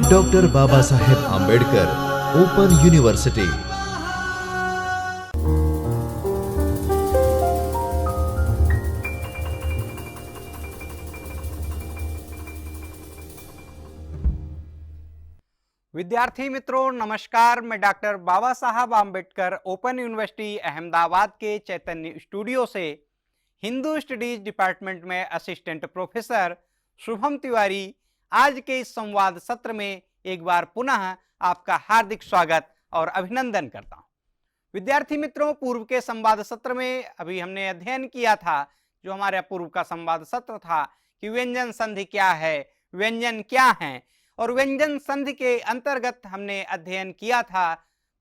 Doctor Baba Saheb Ambedkar open university. विद्यार्थी मित्रों नमस्कार। मैं डॉक्टर बाबा साहब आंबेडकर ओपन यूनिवर्सिटी अहमदाबाद के चैतन्य स्टूडियो से हिंदू स्टडीज डिपार्टमेंट में असिस्टेंट प्रोफेसर शुभम तिवारी आज के इस संवाद सत्र में एक बार पुनः आपका हार्दिक स्वागत और अभिनंदन करता हूं। विद्यार्थी मित्रों, पूर्व के संवाद सत्र में अभी हमने अध्ययन किया था, जो हमारे पूर्व का संवाद सत्र था कि व्यंजन संधि क्या है, व्यंजन क्या है, और व्यंजन संधि के अंतर्गत हमने अध्ययन किया था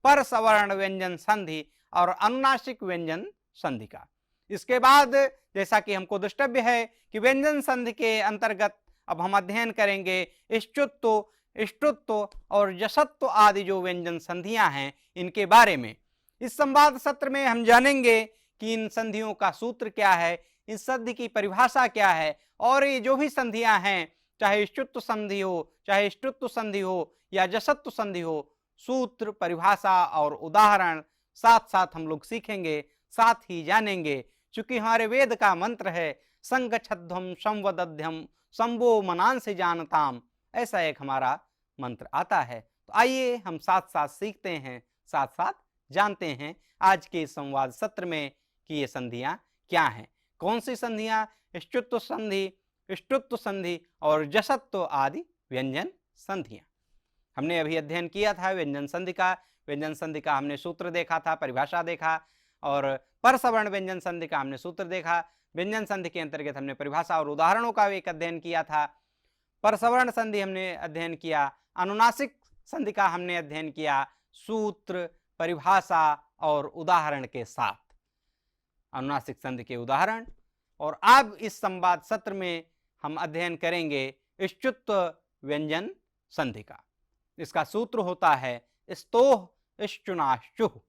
पर सवर्ण व्यंजन संधि और अनुनासिक व्यंजन संधि का। इसके बाद जैसा कि हमको द्रष्टव्य है कि व्यंजन संधि के अंतर्गत अब हम अध्ययन करेंगे इष्टुत्व, इष्टुत्व और जसत्व आदि जो व्यंजन संधियां हैं इनके बारे में। इस संवाद सत्र में हम जानेंगे कि इन संधियों का सूत्र क्या है, इस संधि की परिभाषा क्या है, और ये जो भी संधियां हैं, चाहे इष्टुत्व संधि हो, चाहे इष्टुत्व संधि हो या जसत्व संधि हो, सूत्र, परिभाषा और उदाहरण साथ साथ हम लोग सीखेंगे, साथ ही जानेंगे। चूंकि हमारे वेद का मंत्र है संगच्छध्वम संवदध्यम संभो मनांसि जानताम, ऐसा एक हमारा मंत्र आता है। तो आइए हम साथ साथ सीखते हैं, साथ साथ जानते हैं आज के संवाद सत्र में कि ये संधियां क्या हैं। कौन सी संधियां? इष्टुत्व संधि, इष्टुत्व संधि और जसत्व आदि व्यंजन संधियां। हमने अभी अध्ययन किया था व्यंजन संधि का। व्यंजन संधि का हमने सूत्र देखा था, परिभाषा देखा, और परसवर्ण व्यंजन संधि का हमने सूत्र देखा। व्यंजन संधि के अंतर्गत हमने परिभाषा और उदाहरणों का एक अध्ययन किया था। परसवर्ण संधि हमने अध्ययन किया। अनुनासिक संधि का हमने अध्ययन किया सूत्र, परिभाषा और उदाहरण के साथ, अनुनासिक संधि के उदाहरण। और अब इस संवाद सत्र में हम अध्ययन करेंगे इष्टुत्व व्यंजन संधि का। इसका सूत्र होता है स्तोह इष्टुनाश्चुः।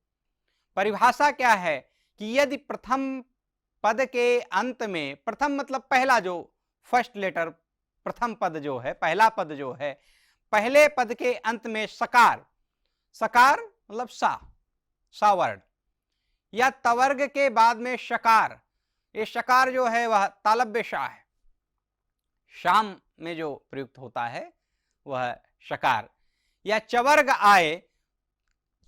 परिभाषा क्या है कि यदि प्रथम पद के अंत में, प्रथम मतलब पहला, जो फर्स्ट लेटर, प्रथम पद जो है, पहला पद जो है, पहले पद के अंत में सकार, सकार मतलब सा वर्ड, या तवर्ग के बाद में शकार, ये शकार जो है वह तालव्य शा है, शाम में जो प्रयुक्त होता है वह शकार, या चवर्ग आए,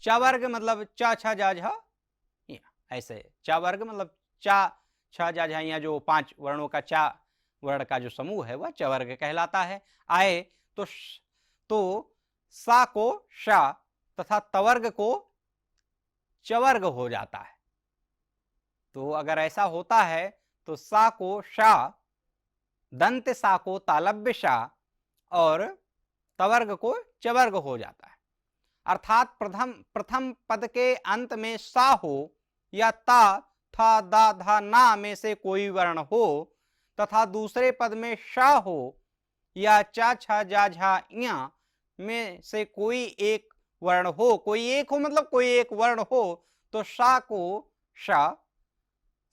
चवर्ग मतलब चा छा जा झा, ऐसे चवर्ग मतलब चा छा जा झा, या जो 5 वर्णों का चा वर्ण का जो समूह है वह चवर्ग कहलाता है। आए तो सा को शा तथा तवर्ग को चवर्ग हो जाता है। तो अगर ऐसा होता है तो सा को शा, दंत सा को तालव्य शा और तवर्ग को चवर्ग हो जाता है। अर्थात प्रथम पद के अंत में सा हो या ता, था, दा, धा, ना में से कोई वर्ण हो, तथा दूसरे पद में शा हो या चा, छा, जा, झा, या में से कोई एक वर्ण हो, कोई एक हो मतलब कोई एक वर्ण हो, तो शा को शा,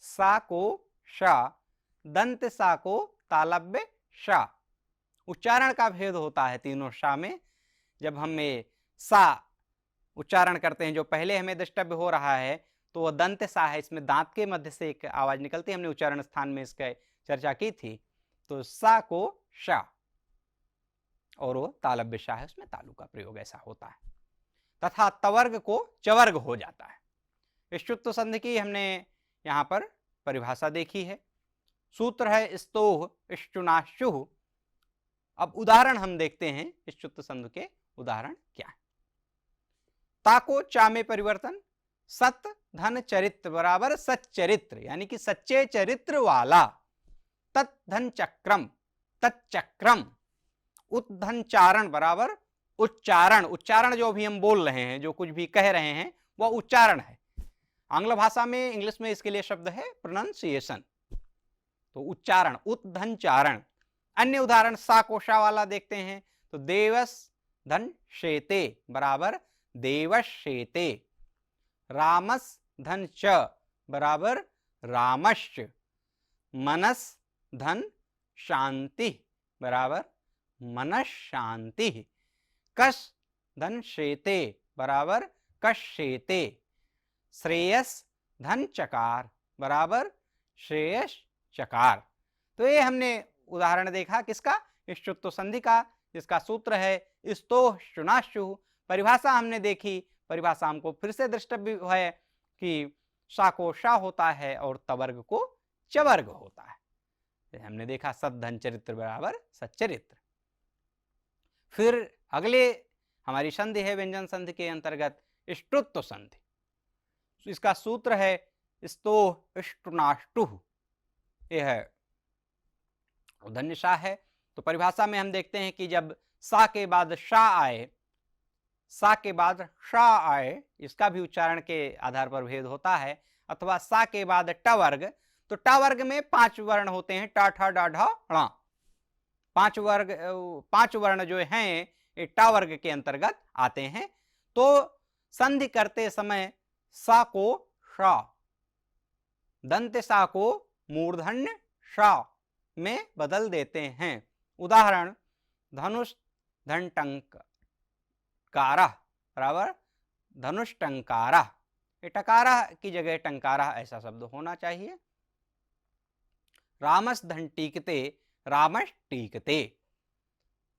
सा को शा, दंत सा को तालव्य शा। उच्चारण का भेद होता है तीनों शा में। जब हम सा उच्चारण करते हैं, जो पहले हमें द्रष्टव्य हो रहा है, तो वह दंत सा है, इसमें दांत के मध्य से एक आवाज निकलती है। हमने उच्चारण स्थान में इसका चर्चा की थी। तो सा को शा और वो तालव्य शा है, उसमें तालु का प्रयोग ऐसा होता है, तथा तवर्ग को चवर्ग हो जाता है। इष्टुत्व संधि की हमने यहां पर परिभाषा देखी है। सूत्र है स्तोह इष्टुनाश्चुः। अब उदाहरण हम देखते हैं इष्टुत्व संधि के उदाहरण क्या है। ताको चा में परिवर्तन, सत धन चरित्र बराबर सच्चरित्र, यानी कि सच्चे चरित्र वाला। तत् धन चक्रम, तच्चक्रम। उद्धन चारण बराबर उच्चारण, उच्चारण जो भी हम बोल रहे हैं, जो कुछ भी कह रहे हैं वह उच्चारण है। आंग्ल भाषा में, इंग्लिश में इसके लिए शब्द है प्रोनाउंसिएशन। तो उच्चारण, उद्धन चारण। अन्य उदाहरण सा कोशा वाला देखते हैं, तो देवस धन शेते बराबर देवशेते। रामस धन च बराबर रामश्च। मनस धन शांति बराबर मनःशांति। कश धन शेते बराबर कश्येते। श्रेयस धन चकार बराबर श्रेयस चकार। तो ये हमने उदाहरण देखा किसका, इष्टुत्व संधि का, जिसका सूत्र है स्तोह शुनाशु। परिभाषा हमने देखी, परिभाषा हमको फिर से द्रष्टव्य है कि सा को शा होता है और तवर्ग को चवर्ग होता है। हमने देखा सद धन चरित्र बराबर सच्चरित्र। फिर अगले हमारी संधि है व्यंजन संधि के अंतर्गत इष्टुत्व संधि। इसका सूत्र है स्तोह इष्टुनाष्टु। यह है धन्य सा है। तो परिभाषा में हम देखते हैं कि जब सा के बाद शा आए, सा के बाद शा आए, इसका भी उच्चारण के आधार पर भेद होता है, अथवा सा के बाद ट वर्ग, तो ट वर्ग में 5 वर्ण होते हैं, टा ठा डा ढा णा। 5 वर्ण जो हैं ये ट वर्ग के अंतर्गत आते हैं। तो संधि करते समय सा को शा, दंत सा को मूर्धन्य शा में बदल देते हैं। उदाहरण धनुष धन टंकारा बराबर धनुष टंकारा। ये टकारा की जगह टंकारा ऐसा शब्द होना चाहिए। रामस धन टीकते रामस टीकते।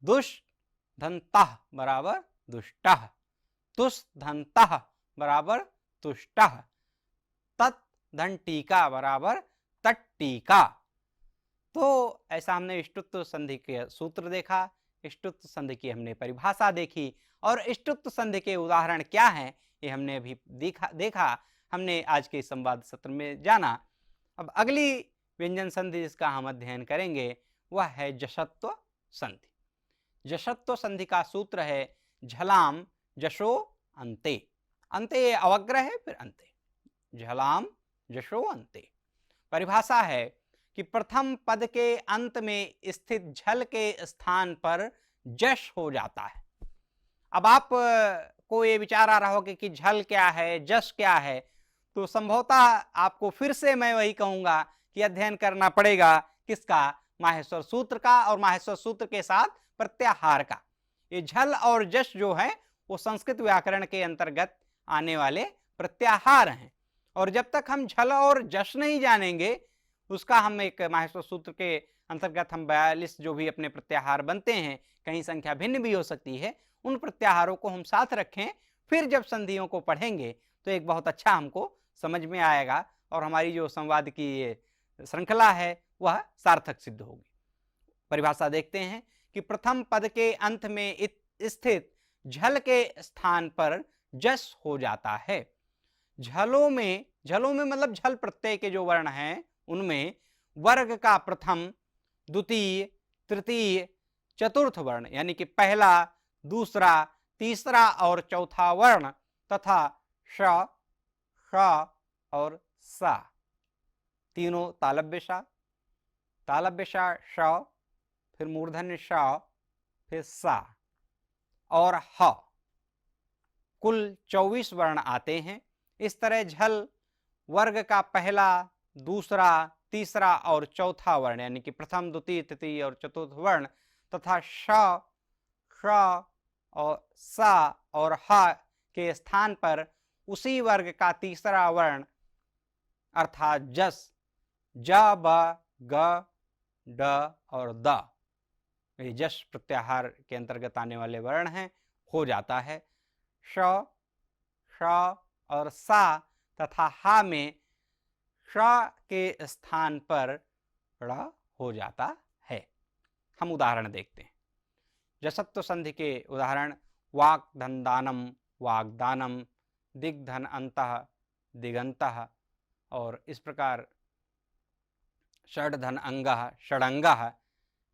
दुष धनतः बराबर दुष्टः। तुस धनतः बराबर तुष्टः। तत् धन टीका बराबर तट्टीका। तो ऐसा हमने इष्टुत्व संधि के सूत्र देखा, इष्टुत्व संधि की हमने परिभाषा देखी, और इष्टुत्व संधि के उदाहरण क्या हैं ये हमने अभी देखा हमने आज के संवाद सत्र में जाना। अब अगली व्यंजन संधि जिसका हम अध्ययन करेंगे वह है जशत्व संधि। जशत्व संधि का सूत्र है झलाम जशो अंते। अंते अवग्र है, फिर अंते, झलाम जशो अंते। परिभाषा है कि प्रथम पद के अंत में स्थित झल के स्थान पर जश हो जाता है। अब आप को ये विचार आ रहा होगा कि झल क्या है, जश क्या है, तो संभवतः आपको फिर से मैं वही कहूंगा कि अध्ययन करना पड़ेगा किसका, माहेश्वर सूत्र का, और माहेश्वर सूत्र के साथ प्रत्याहार का। ये झल और जश जो है वो संस्कृत व्याकरण के अंतर्गत आने वाले प्रत्याहार हैं, और जब तक हम झल और जश नहीं जानेंगे उसका हम एक माहेश्वर सूत्र के अंतर्गत हम 42 जो भी अपने प्रत्याहार बनते हैं, कहीं संख्या भिन्न भी हो सकती है, उन प्रत्याहारों को हम साथ रखें, फिर जब संधियों को पढ़ेंगे तो एक बहुत अच्छा हमको समझ में आएगा और हमारी जो संवाद की ये श्रृंखला है वह सार्थक सिद्ध होगी। परिभाषा देखते हैं कि प्रथम पद के अंत में स्थित झल के स्थान पर जस हो जाता है। झलों में मतलब झल प्रत्यय के जो वर्ण हैं उनमें वर्ग का प्रथम, द्वितीय, तृतीय, चतुर्थ वर्ण यानी कि पहला, दूसरा, तीसरा और चौथा वर्ण तथा श, श और सा, तीनों तालव्य सा, श, फिर मूर्धन्य श, फिर सा और ह, कुल 24 वर्ण आते हैं। इस तरह झल वर्ग का पहला, दूसरा, तीसरा और चौथा वर्ण यानी कि प्रथम, द्वितीय, तृतीय और चतुर्थ वर्ण तथा श, श और सा और ह के स्थान पर उसी वर्ग का तीसरा वर्ण अर्थात जस, ज, ब, ग, ड और द, ये जस प्रत्याहार के अंतर्गत आने वाले वर्ण हैं, हो जाता है। श, श और सा तथा हा में श के स्थान पर ड़ हो जाता है। हम उदाहरण देखते हैं। जसत्व संधि के उदाहरण वाक् धन दानम, वाग्दानम, दिग्धन अंतः, दिगंतः, और इस प्रकार षड्धन अंगः, षडंगः,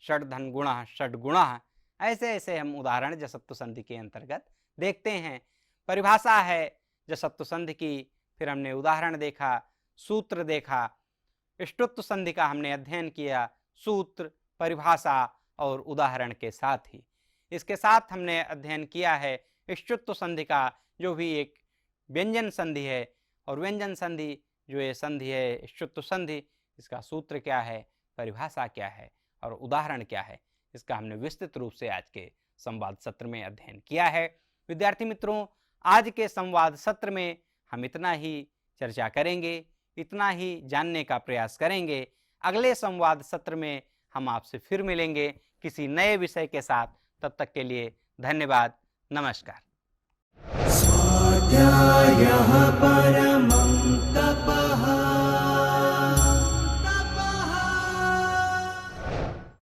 षड्धन गुणः, षड्गुणः, ऐसे ऐसे हम उदाहरण जसत्व संधि के अंतर्गत देखते हैं। परिभाषा है जसत्व संधि की, फिर हमने उदाहरण देखा, सूत्र देखा, इष्टुत्व संधि का हमने अध्ययन किया सूत्र, परिभाषा और उदाहरण के साथ ही। इसके साथ हमने अध्ययन किया है इष्टुत्व संधि का जो भी एक व्यंजन संधि है, और व्यंजन संधि जो ये संधि है इष्टुत्व संधि, इसका सूत्र क्या है, परिभाषा क्या है और उदाहरण क्या है, इसका हमने विस्तृत रूप से आज के संवाद सत्र में अध्ययन किया है। विद्यार्थी मित्रों, आज के संवाद सत्र में हम इतना ही चर्चा करेंगे, इतना ही जानने का प्रयास करेंगे। अगले संवाद सत्र में हम आपसे फिर मिलेंगे किसी नए विषय के साथ। तब तक के लिए धन्यवाद, नमस्कार। स्वाध्यायः